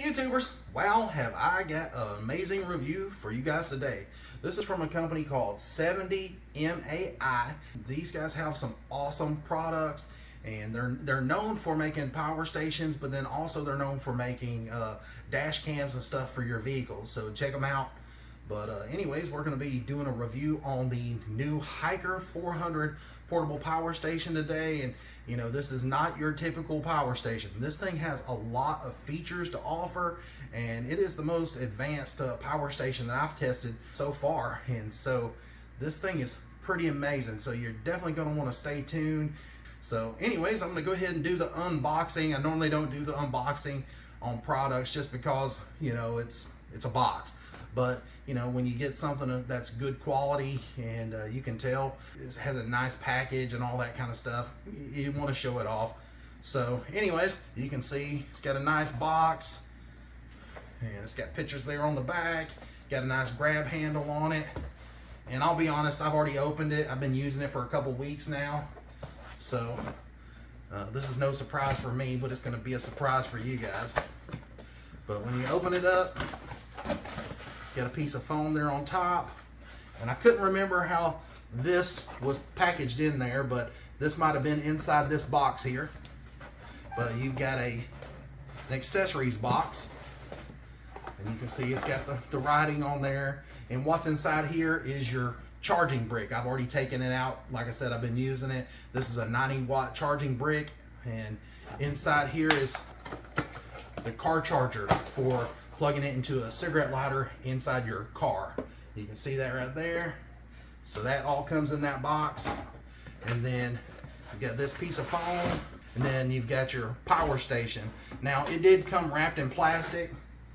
YouTubers, well, have I got an amazing review for you guys today. This is from a company called 70MAI. These guys have some awesome products, and they're known for making power stations, but then also they're known for making dash cams and stuff for your vehicles. So check them out. But anyways, we're going to be doing a review on the new HIKER 400 portable power station today. And you know, this is not your typical power station. This thing has a lot of features to offer, and it is the most advanced power station that I've tested so far. And so this thing is pretty amazing. So you're definitely going to want to stay tuned. So anyways, I'm going to go ahead and do the unboxing. I normally don't do the unboxing on products just because, you know, it's a box. But you know, when you get something that's good quality and you can tell it has a nice package and all that kind of stuff, you want to show it off. So anyways, you can see it's got a nice box, and it's got pictures there on the back, got a nice grab handle on it. And I'll be honest, I've already opened it. I've been using it for a couple weeks now, so this is no surprise for me, but it's going to be a surprise for you guys. But when you open it up, got a piece of foam there on top, and I couldn't remember how this was packaged in there, but this might have been inside this box here. But you've got an accessories box, and you can see it's got the writing on there, and what's inside here is your charging brick. I've already taken it out. Like I said, I've been using it. This is a 90-watt charging brick, and inside here is the car charger for plugging it into a cigarette lighter inside your car. You can see that right there. So that all comes in that box. And then you've got this piece of foam, and then you've got your power station. Now it did come wrapped in plastic,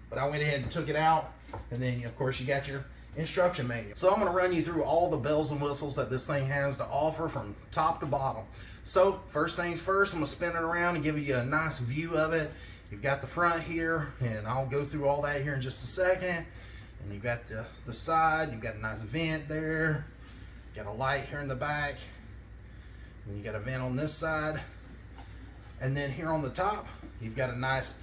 but I went ahead and took it out. And then of course you got your instruction manual. So I'm going to run you through all the bells and whistles that this thing has to offer from top to bottom. So first things first, I'm going to spin it around and give you a nice view of it. You've got the front here, and I'll go through all that here in just a second. And you've got the side, you've got a nice vent there. Got a light here in the back. And you got a vent on this side. And then here on the top, you've got a nice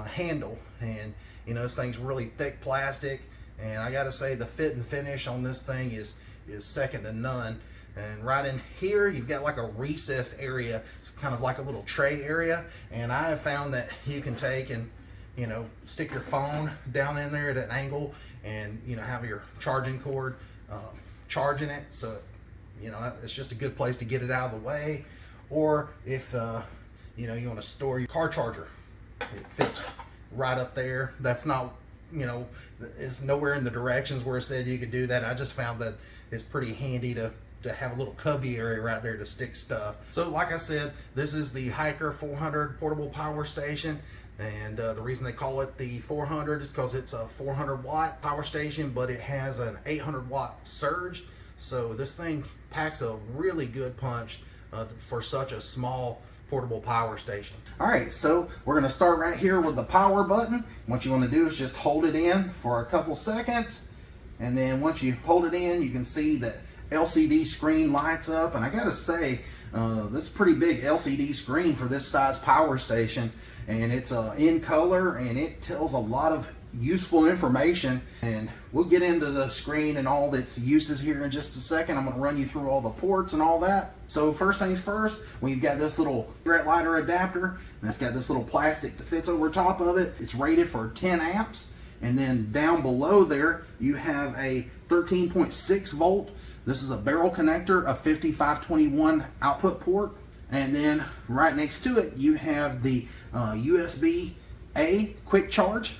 handle. And you know, this thing's really thick plastic. And I gotta say, the fit and finish on this thing is second to none. And right in here, you've got like a recessed area. It's kind of like a little tray area. And I have found that you can take and, you know, stick your phone down in there at an angle and, you know, have your charging cord charging it. So, you know, it's just a good place to get it out of the way. Or if, you know, you want to store your car charger, it fits right up there. That's not, you know, it's nowhere in the directions where it said you could do that. I just found that it's pretty handy to have a little cubby area right there to stick stuff. So like I said, this is the HIKER 400 portable power station, and the reason they call it the 400 is because it's a 400-watt power station, but it has an 800-watt surge. So this thing packs a really good punch for such a small portable power station. All right, so we're going to start right here with the power button. What you want to do is just hold it in for a couple seconds, and then once you hold it in, you can see that LCD screen lights up. And I gotta say, that's a pretty big LCD screen for this size power station, and it's in color, and it tells a lot of useful information. And we'll get into the screen and all its uses here in just a second. I'm going to run you through all the ports and all that. So first things first, we've got this little cigarette lighter adapter, and it's got this little plastic that fits over top of it. It's rated for 10 amps. And then down below there, you have a 13.6 volt. This is a barrel connector, a 5521 output port. And then right next to it, you have the USB-A quick charge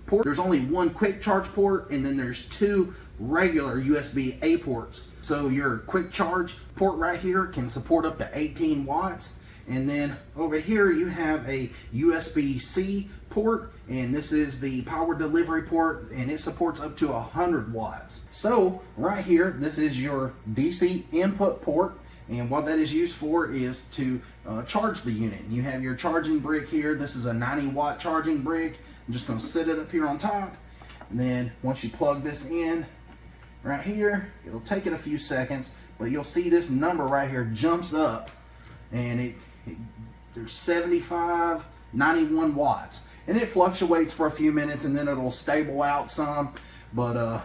port. There's only one quick charge port, and then there's two regular USB-A ports. So your quick charge port right here can support up to 18 watts. And then over here you have a USB-C port, and this is the power delivery port, and it supports up to 100 watts. So right here, this is your DC input port, and what that is used for is to charge the unit. You have your charging brick here. This is a 90-watt charging brick. I'm just going to set it up here on top, and then once you plug this in right here, it'll take it a few seconds, but you'll see this number right here jumps up, and there's 75, 91 watts. and it fluctuates for a few minutes and then it'll stable out some, but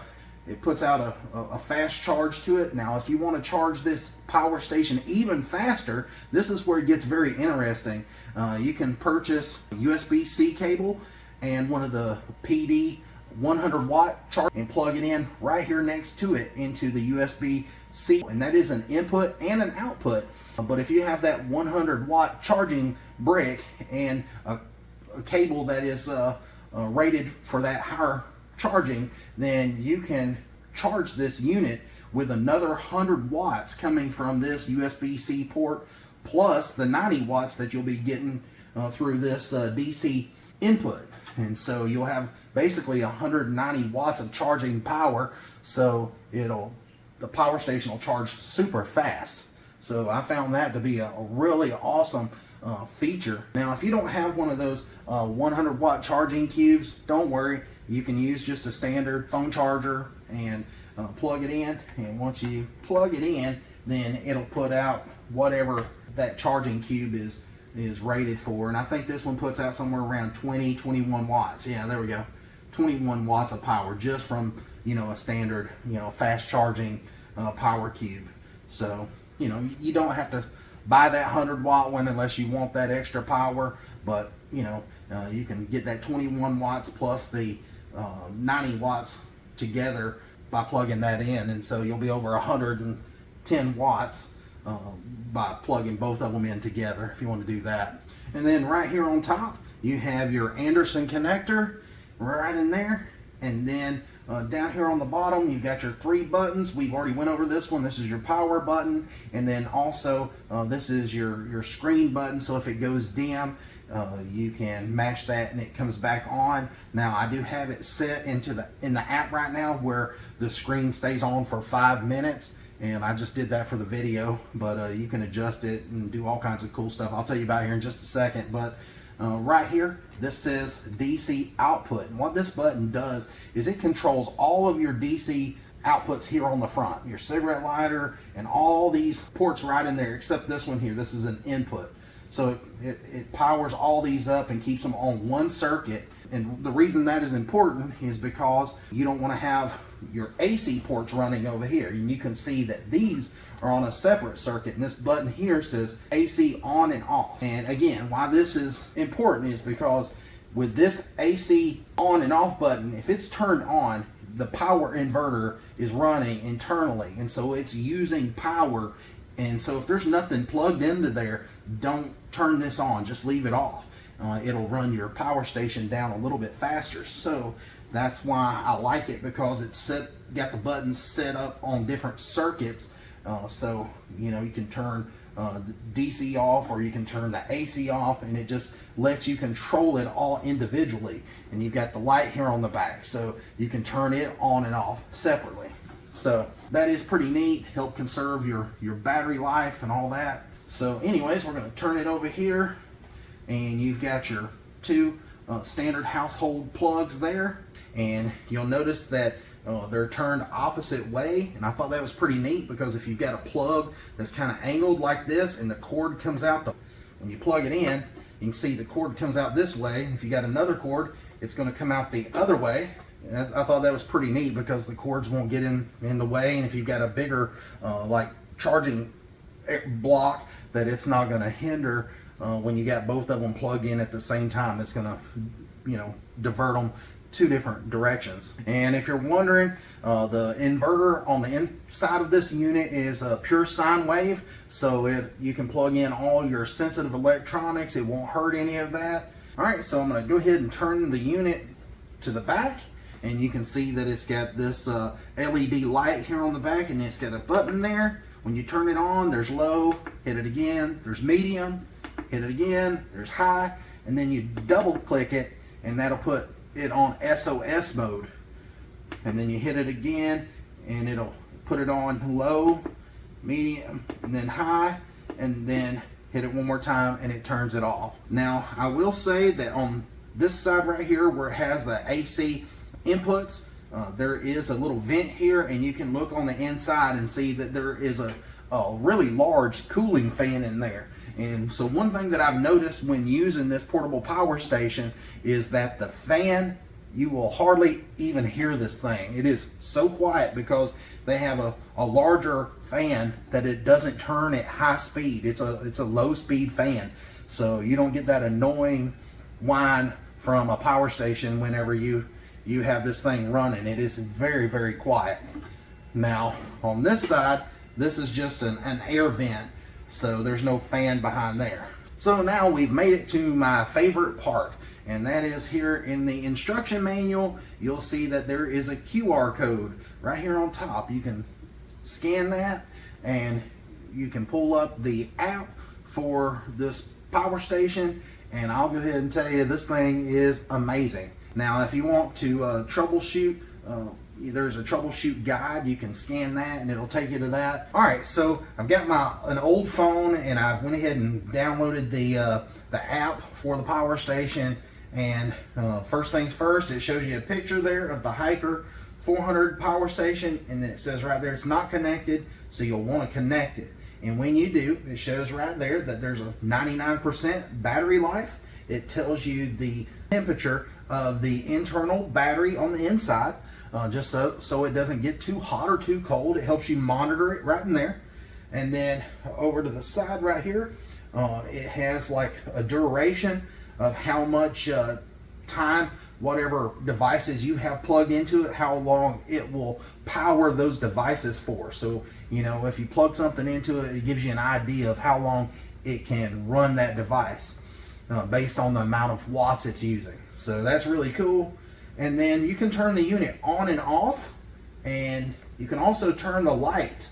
it puts out a fast charge to it. Now, if you want to charge this power station even faster, this is where it gets very interesting. You can purchase a USB-C cable and one of the PD 100 watt charge and plug it in right here next to it into the USB-C, and that is an input and an output. But if you have that 100 watt charging brick and a cable that is rated for that higher charging, then you can charge this unit with another 100 watts coming from this USB-C port, plus the 90 watts that you'll be getting through this DC input. And so you'll have basically 190 watts of charging power, so the power station will charge super fast. So I found that to be a really awesome feature. Now, if you don't have one of those 100 watt charging cubes, don't worry. You can use just a standard phone charger and plug it in. And once you plug it in, then it'll put out whatever that charging cube is rated for. And I think this one puts out somewhere around 21 watts. Yeah, there we go. 21 watts of power just from, a standard, fast charging power cube. So, you don't have to buy that 100 watt one unless you want that extra power, but you can get that 21 watts plus the 90 watts together by plugging that in, and so you'll be over 110 watts by plugging both of them in together if you want to do that. And then right here on top you have your Anderson connector right in there, and then down here on the bottom you've got your 3 buttons. We've already went over this one. This is your power button, and then also this is your screen button, so if it goes dim you can match that and it comes back on. Now, I do have it set in the app right now where the screen stays on for 5 minutes, and I just did that for the video, but you can adjust it and do all kinds of cool stuff I'll tell you about here in just a second. But right here, this says DC output, and what this button does is it controls all of your DC outputs here on the front, your cigarette lighter and all these ports right in there, except this one here. This is an input. So it powers all these up and keeps them on one circuit. And the reason that is important is because you don't want to have your AC ports running over here. And you can see that these are on a separate circuit, and this button here says AC on and off. And again, why this is important is because with this AC on and off button, if it's turned on, the power inverter is running internally, and so it's using power. And so if there's nothing plugged into there, don't turn this on, just leave it off. It'll run your power station down a little bit faster. So that's why I like it, because it's got the buttons set up on different circuits. So you can turn the DC off, or you can turn the AC off, and it just lets you control it all individually. And you've got the light here on the back, so you can turn it on and off separately. So that is pretty neat, help conserve your battery life and all that. So anyways, we're going to turn it over here, and you've got your 2 standard household plugs there, and you'll notice that they're turned opposite way, and I thought that was pretty neat, because if you've got a plug that's kind of angled like this and the cord comes out, when you plug it in, you can see the cord comes out this way. If you got another cord, it's going to come out the other way. I thought that was pretty neat, because the cords won't get in the way, and if you've got a bigger like charging block, that it's not going to hinder when you got both of them plugged in at the same time. It's going to divert them 2 different directions. And if you're wondering, the inverter on the inside of this unit is a pure sine wave, so you can plug in all your sensitive electronics. It won't hurt any of that. All right, so I'm going to go ahead and turn the unit to the back, and you can see that it's got this LED light here on the back, and it's got a button there. When you turn it on, there's low, hit it again, there's medium, hit it again, there's high, and then you double click it, and that'll put it on SOS mode. And then you hit it again, and it'll put it on low, medium, and then high, and then hit it one more time, and it turns it off. Now, I will say that on this side right here, where it has the AC inputs, there is a little vent here, and you can look on the inside and see that there is a really large cooling fan in there. And so one thing that I've noticed when using this portable power station is that the fan, you will hardly even hear this thing. It is so quiet because they have a larger fan that it doesn't turn at high speed. It's a low speed fan. So you don't get that annoying whine from a power station whenever you have this thing running. It is very, very quiet. Now on this side, this is just an air vent, so there's no fan behind there. So now we've made it to my favorite part, and that is here in the instruction manual. You'll see that there is a QR code right here on top. You can scan that and you can pull up the app for this power station, and I'll go ahead and tell you this thing is amazing. Now if you want to troubleshoot, there's a troubleshoot guide. You can scan that and it'll take you to that. All right, so I've got an old phone, and I went ahead and downloaded the app for the power station. And first things first, it shows you a picture there of the HIKER 400 power station, and then it says right there it's not connected, so you'll want to connect it. And when you do, it shows right there that there's a 99% battery life. It tells you the temperature of the internal battery on the inside, just so it doesn't get too hot or too cold. It helps you monitor it right in there. And then over to the side right here, it has like a duration of how much time whatever devices you have plugged into it, how long it will power those devices for. So, you know, if you plug something into it, it gives you an idea of how long it can run that device based on the amount of watts it's using. So that's really cool. And then you can turn the unit on and off, and you can also turn the light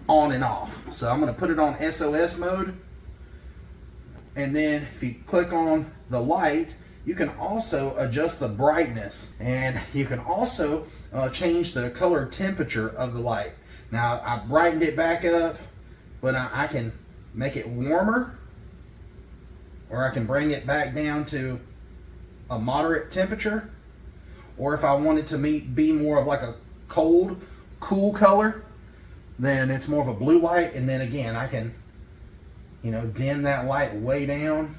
on and off. So I'm going to put it on SOS mode. And then if you click on the light, you can also adjust the brightness, and you can also change the color temperature of the light. Now I brightened it back up, but I can make it warmer, or I can bring it back down to a moderate temperature. Or if I want it to be more of like a cold, cool color, then it's more of a blue light. And then again, I can, you know, dim that light way down.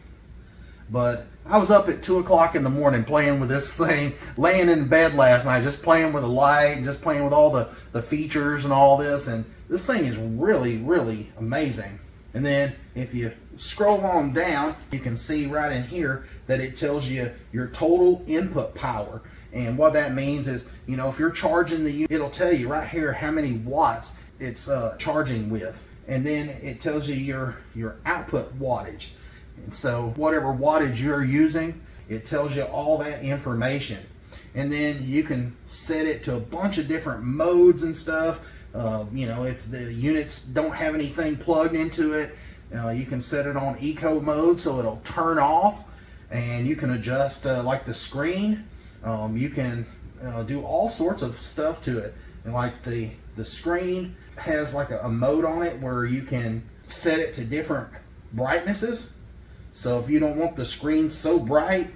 But I was up at 2 o'clock in the morning playing with this thing, laying in bed last night, just playing with the light, just playing with all the features and all this. And this thing is really, really amazing. And then if you scroll on down, you can see right in here that it tells you your total input power. And what that means is, you know, if you're charging the unit, it'll tell you right here how many watts it's charging with. And then it tells you your output wattage. And so whatever wattage you're using, it tells you all that information. And then you can set it to a bunch of different modes and stuff. You know, if the units don't have anything plugged into it, you can set it on eco mode so it'll turn off. And you can adjust like the screen. You can do all sorts of stuff to it. And like the screen has like a mode on it where you can set it to different brightnesses. So if you don't want the screen so bright,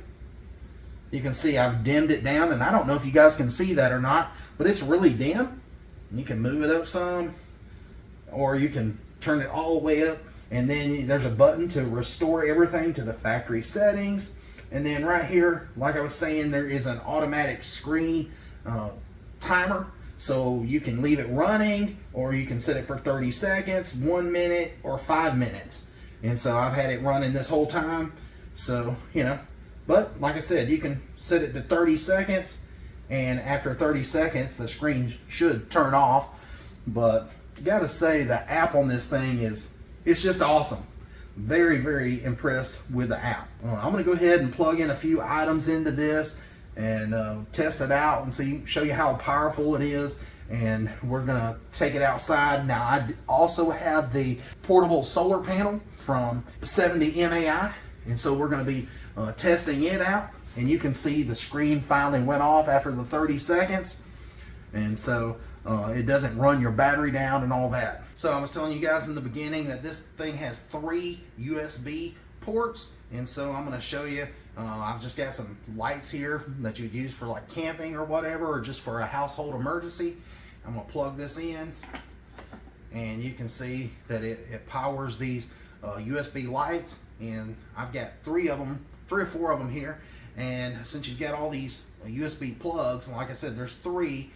you can see I've dimmed it down, and I don't know if you guys can see that or not, but it's really dim. You can move it up some, or you can turn it all the way up. And then there's a button to restore everything to the factory settings. And then right here, like I was saying, there is an automatic screen timer. So you can leave it running, or you can set it for 30 seconds, 1 minute, or 5 minutes. And so I've had it running this whole time. So, you know, but like I said, you can set it to 30 seconds. And after 30 seconds, the screen should turn off. But gotta say, the app on this thing it's just awesome. Very, very impressed with the app. I'm gonna go ahead and plug in a few items into this and test it out and show you how powerful it is. And we're gonna take it outside. Now I also have the portable solar panel from 70 MAI, and so we're gonna be testing it out. And you can see the screen finally went off after the 30 seconds. And so it doesn't run your battery down and all that. So I was telling you guys in the beginning that this thing has 3 USB ports. And so I'm gonna show you, I've just got some lights here that you'd use for like camping or whatever, or just for a household emergency. I'm gonna plug this in, and you can see that it powers these USB lights, and I've got three or four of them here. And since you've got all these USB plugs, and like I said, there's three,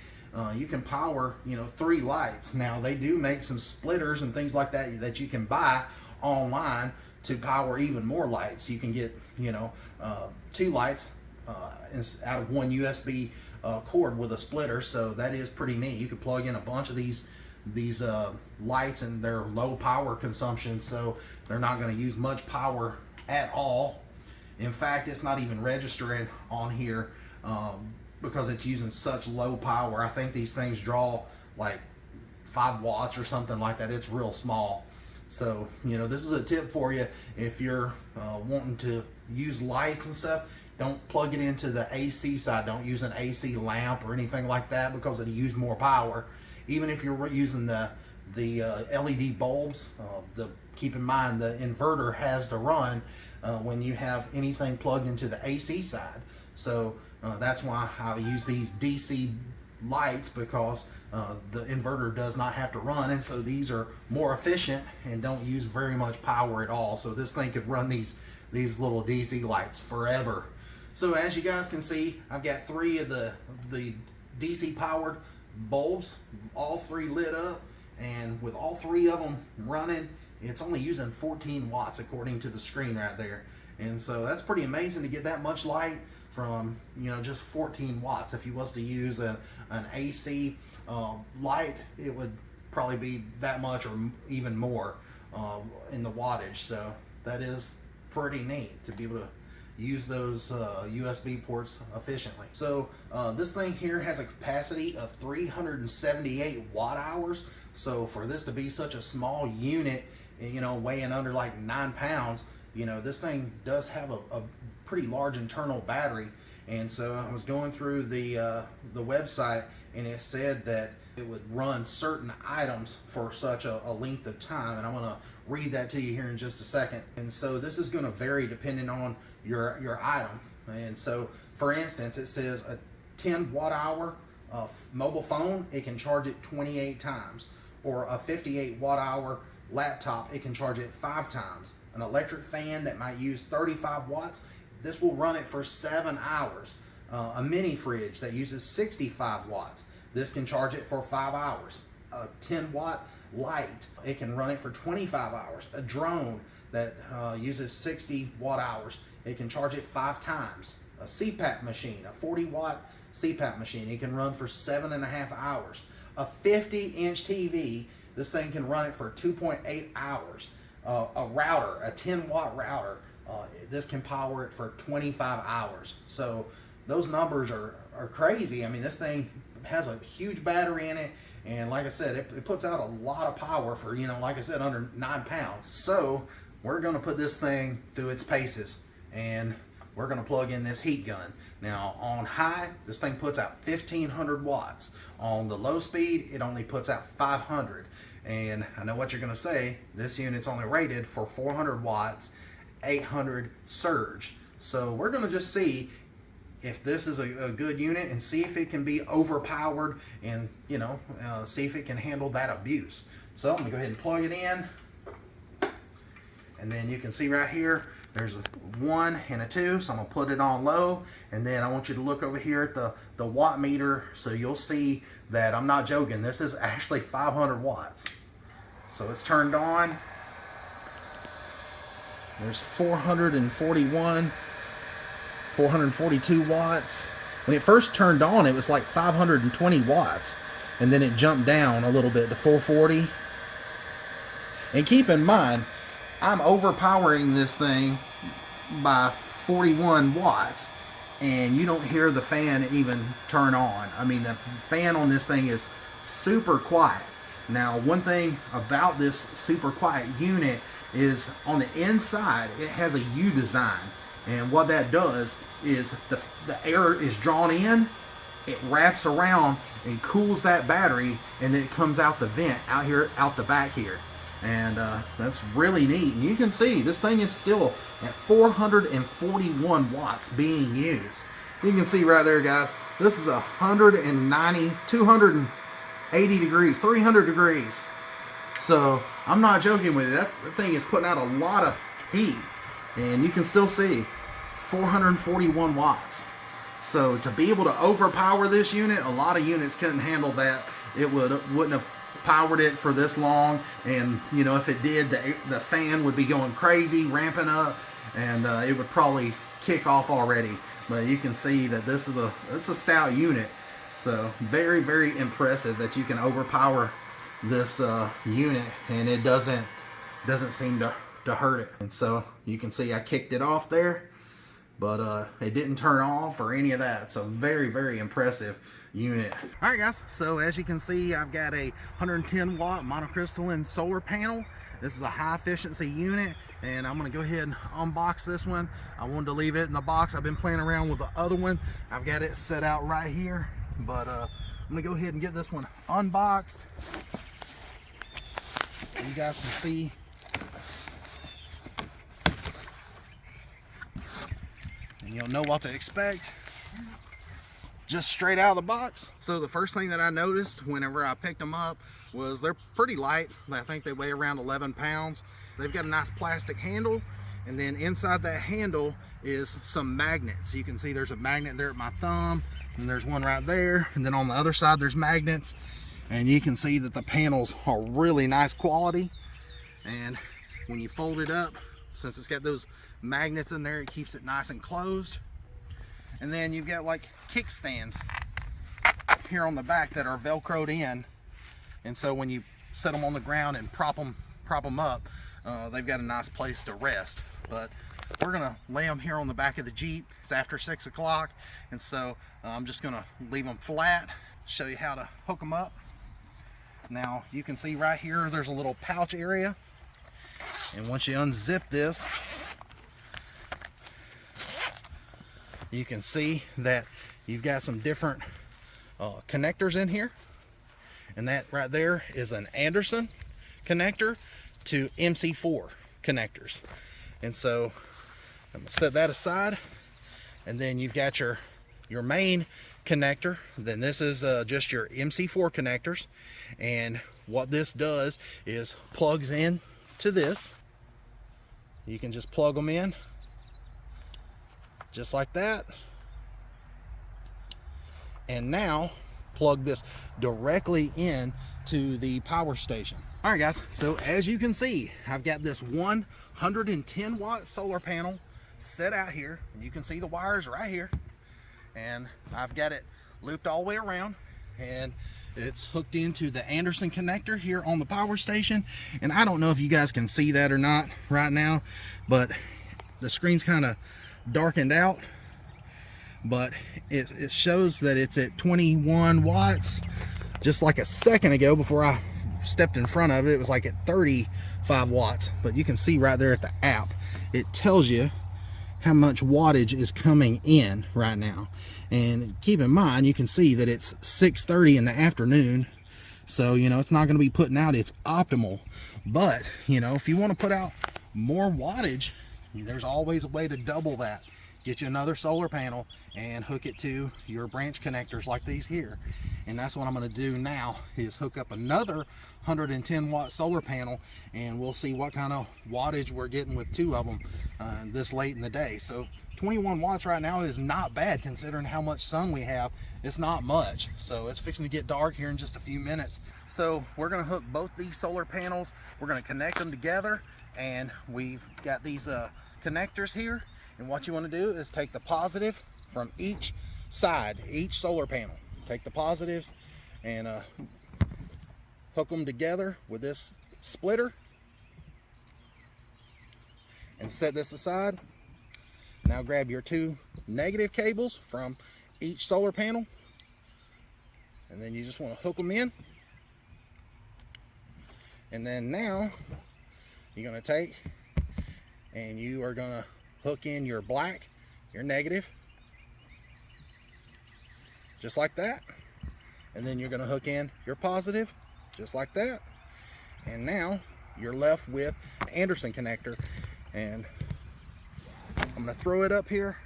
you can power, you know, 3 lights. Now they do make some splitters and things like that that you can buy online to power even more lights. You can get, you know, 2 lights out of one USB cord with a splitter, so that is pretty neat. You could plug in a bunch of these lights, and they're low power consumption, so they're not going to use much power at all. In fact, it's not even registering on here because it's using such low power. I think these things draw like 5 watts or something like that. It's real small. So, you know, this is a tip for you if you're wanting to use lights and stuff. Don't plug it into the AC side. Don't use an AC lamp or anything like that because it'll use more power. Even if you're using the LED bulbs, keep in mind the inverter has to run when you have anything plugged into the AC side. So that's why I use these DC lights, because the inverter does not have to run, and so these are more efficient and don't use very much power at all. So this thing could run these little DC lights forever. So as you guys can see, I've got 3 of the DC powered bulbs, all 3 lit up, and with all 3 of them running, it's only using 14 watts according to the screen right there. And so that's pretty amazing to get that much light from, you know, just 14 watts. If you was to use an AC light, it would probably be that much or even more in the wattage. So that is pretty neat to be able to use those USB ports efficiently. So this thing here has a capacity of 378 watt hours. So for this to be such a small unit, you know, weighing under like 9 pounds, you know, this thing does have a pretty large internal battery. And so I was going through the website, and it said that it would run certain items for such a length of time, and I'm going to read that to you here in just a second. And so this is going to vary depending on your item. And so for instance, it says a 10 watt hour mobile phone, it can charge it 28 times, or a 58 watt hour laptop, it can charge it 5 times. An electric fan that might use 35 watts, this will run it for 7 hours. A mini fridge that uses 65 watts, this can charge it for 5 hours. A 10 watt light, it can run it for 25 hours. A drone that uses 60 watt hours, it can charge it 5 times. A CPAP machine, a 40 watt CPAP machine, it can run for 7.5 hours. A 50-inch TV, this thing can run it for 2.8 hours. A router, a 10 watt router, this can power it for 25 hours. So those numbers are crazy. I mean, this thing has a huge battery in it, and like I said, it puts out a lot of power for, you know, like I said, under 9 pounds. So we're going to put this thing through its paces, and we're going to plug in this heat gun. Now on high, this thing puts out 1500 watts. On the low speed, it only puts out 500. And I know what you're going to say, this unit's only rated for 400 watts, 800 surge. So we're going to just see if this is a good unit and see if it can be overpowered, and, you know, see if it can handle that abuse. So I'm going to go ahead and plug it in. And then you can see right here, there's a 1 and a 2, so I'm going to put it on low. And then I want you to look over here at the watt meter, so you'll see that I'm not joking. This is actually 500 watts. So it's turned on. There's 441, 442 watts. When it first turned on, it was like 520 watts. And then it jumped down a little bit to 440. And keep in mind, I'm overpowering this thing by 41 watts, and you don't hear the fan even turn on. I mean, the fan on this thing is super quiet. Now, one thing about this super quiet unit is on the inside, it has a U design. And what that does is the air is drawn in, it wraps around and cools that battery, and then it comes out the vent out here, out the back here. And that's really neat. And you can see this thing is still at 441 watts being used. You can see right there, guys, this is 190, 280 degrees, 300 degrees. So I'm not joking with you. The thing is putting out a lot of heat, and you can still see 441 watts. So to be able to overpower this unit, a lot of units couldn't handle that. It wouldn't have powered it for this long, and you know, if it did, the fan would be going crazy, ramping up, and it would probably kick off already. But you can see that this is it's a stout unit. So very, very impressive that you can overpower this unit, and it doesn't seem to hurt it. And so you can see I kicked it off there, but it didn't turn off or any of that. So very, very impressive unit. All right, guys, so as you can see, I've got a 110 watt monocrystalline solar panel. This is a high efficiency unit, and I'm gonna go ahead and unbox this one. I wanted to leave it in the box. I've been playing around with the other one. I've got it set out right here, but I'm gonna go ahead and get this one unboxed so you guys can see. And you'll know what to expect just straight out of the box. So the first thing that I noticed whenever I picked them up was they're pretty light. I think they weigh around 11 pounds. They've got a nice plastic handle, and then inside that handle is some magnets. You can see there's a magnet there at my thumb, and there's one right there, and then on the other side there's magnets, and you can see that the panels are really nice quality. And when you fold it up, since it's got those magnets in there, it keeps it nice and closed. And then you've got like kickstands here on the back that are velcroed in, and so when you set them on the ground and prop them up, they've got a nice place to rest. But we're gonna lay them here on the back of the Jeep. It's after 6 o'clock, and so I'm just gonna leave them flat, show you how to hook them up. Now you can see right here there's a little pouch area, and once you unzip this, you can see that you've got some different connectors in here, and that right there is an Anderson connector to MC4 connectors. And so I'm gonna set that aside, and then you've got your main connector. Then this is just your MC4 connectors, and what this does is plugs in to this. You can just plug them in just like that, and now plug this directly in to the power station. All right, guys, so as you can see, I've got this 110 watt solar panel set out here. You can see the wires right here, and I've got it looped all the way around, and it's hooked into the Anderson connector here on the power station. And I don't know if you guys can see that or not right now, but the screen's kind of darkened out, but it shows that it's at 21 watts. Just like a second ago, before I stepped in front of it, it was like at 35 watts. But you can see right there at the app, it tells you how much wattage is coming in right now. And keep in mind, you can see that it's 6:30 in the afternoon, so you know it's not going to be putting out its optimal. But you know, if you want to put out more wattage, there's always a way to double that. Get you another solar panel and hook it to your branch connectors like these here. And that's what I'm going to do now, is hook up another 110 watt solar panel, and we'll see what kind of wattage we're getting with two of them this late in the day. So 21 watts right now is not bad considering how much sun we have. It's not much. So it's fixing to get dark here in just a few minutes. So we're going to hook both these solar panels. We're going to connect them together, and we've got these connectors here. And what you want to do is take the positive from each side, each solar panel. Take the positives and hook them together with this splitter, and set this aside. Now grab your two negative cables from each solar panel, and then you just want to hook them in. And then now you're going to take and you are going to hook in your black, your negative, just like that. And then you're going to hook in your positive, just like that. And now you're left with an Anderson connector. And I'm going to throw it up here,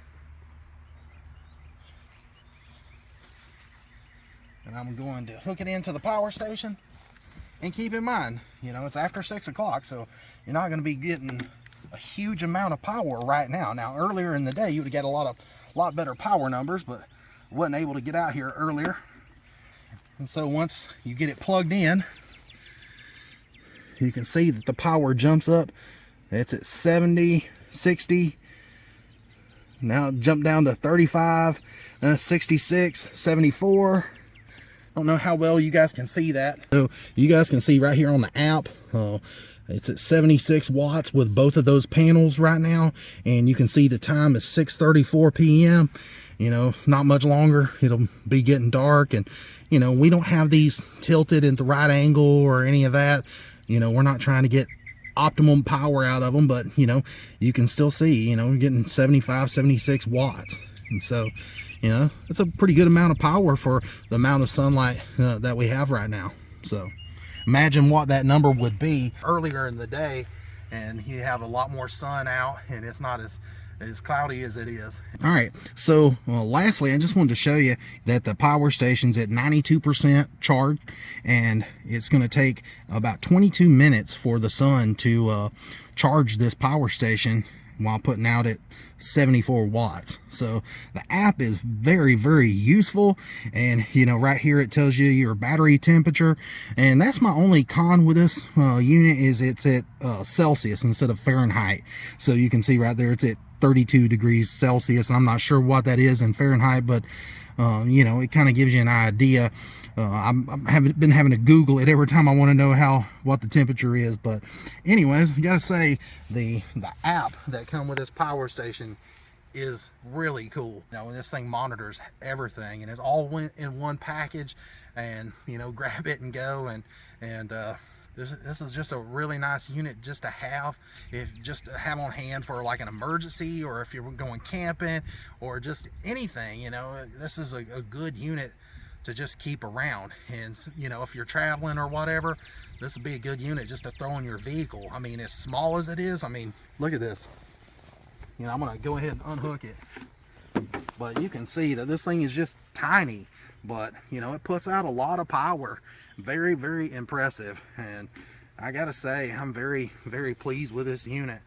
and I'm going to hook it into the power station. And keep in mind, you know, it's after 6 o'clock, so you're not going to be getting a huge amount of power right now. Now, earlier in the day, you would get a lot better power numbers, but wasn't able to get out here earlier. And so once you get it plugged in, you can see that the power jumps up. It's at 70, 60. Now it jumped down to 35, 66, 74. Don't know how well you guys can see that. So you guys can see right here on the app, it's at 76 watts with both of those panels right now. And you can see the time is 6:34 p.m. You know, it's not much longer. It'll be getting dark, and you know, we don't have these tilted at the right angle or any of that. You know, we're not trying to get optimum power out of them, but you know, you can still see, you know, we're getting 75, 76 watts. And so, you know, it's a pretty good amount of power for the amount of sunlight that we have right now. So imagine what that number would be earlier in the day, and you have a lot more sun out, and it's not as cloudy as it is. All right, so lastly, I just wanted to show you that the power station's at 92% charged, and it's going to take about 22 minutes for the sun to charge this power station while putting out at 74 watts. So the app is very, very useful. And you know, right here it tells you your battery temperature, and that's my only con with this unit, is it's at Celsius instead of Fahrenheit. So you can see right there it's at 32 degrees Celsius. I'm not sure what that is in Fahrenheit, but you know, it kind of gives you an idea. I've been having to Google it every time I want to know what the temperature is. But anyways, you gotta say the app that come with this power station is really cool. You know, this thing monitors everything, and it's all in one package, and you know, grab it and go. And this is just a really nice unit just to have, on hand for like an emergency, or if you're going camping or just anything. You know, this is a good unit to just keep around. And you know, if you're traveling or whatever, this would be a good unit just to throw in your vehicle. I mean, as small as it is, I mean, look at this. You know, I'm gonna go ahead and unhook it, but you can see that this thing is just tiny, but you know, it puts out a lot of power. Very, very impressive. And I gotta say, I'm very, very pleased with this unit.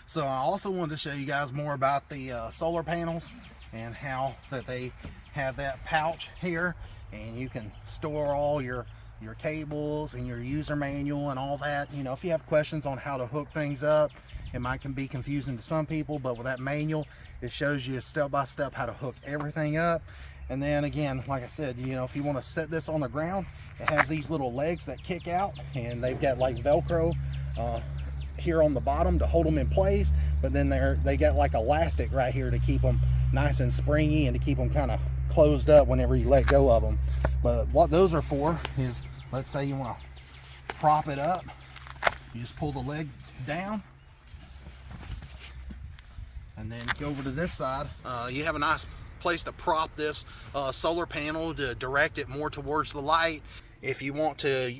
So I also wanted to show you guys more about the solar panels, and how that they have that pouch here, and you can store all your cables and your user manual and all that. You know, if you have questions on how to hook things up, it might can be confusing to some people, but with that manual, it shows you step by step how to hook everything up. And then again, like I said, you know, if you want to set this on the ground, it has these little legs that kick out, and they've got like Velcro here on the bottom to hold them in place, but then they got like elastic right here to keep them nice and springy, and to keep them kind of closed up whenever you let go of them. But what those are for is, let's say you want to prop it up, you just pull the leg down, and then go over to this side. You have a nice place to prop this solar panel to direct it more towards the light. If you want to,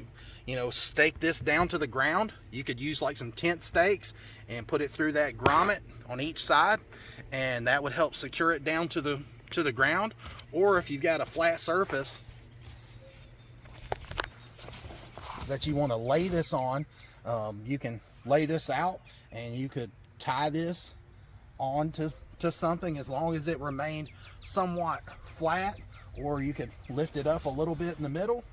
you know, stake this down to the ground, you could use like some tent stakes and put it through that grommet on each side, and that would help secure it down to the ground. Or if you've got a flat surface that you want to lay this on, you can lay this out, and you could tie this on to something, as long as it remained somewhat flat, or you could lift it up a little bit in the middle.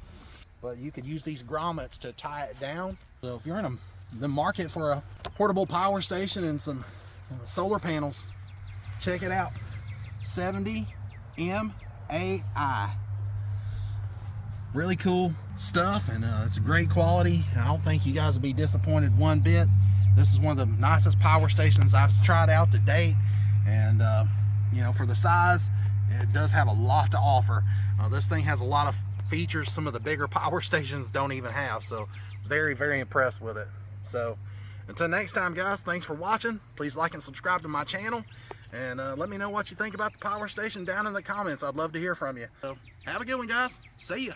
But you could use these grommets to tie it down. So if you're in the market for a portable power station and some solar panels, check it out. 70 MAI. Really cool stuff, and it's a great quality. I don't think you guys will be disappointed one bit. This is one of the nicest power stations I've tried out to date, and you know, for the size, it does have a lot to offer. This thing has a lot of features some of the bigger power stations don't even have, so very, very impressed with it. So until next time, guys, thanks for watching. Please like and subscribe to my channel, and let me know what you think about the power station down in the comments. I'd love to hear from you. So have a good one, guys. See ya.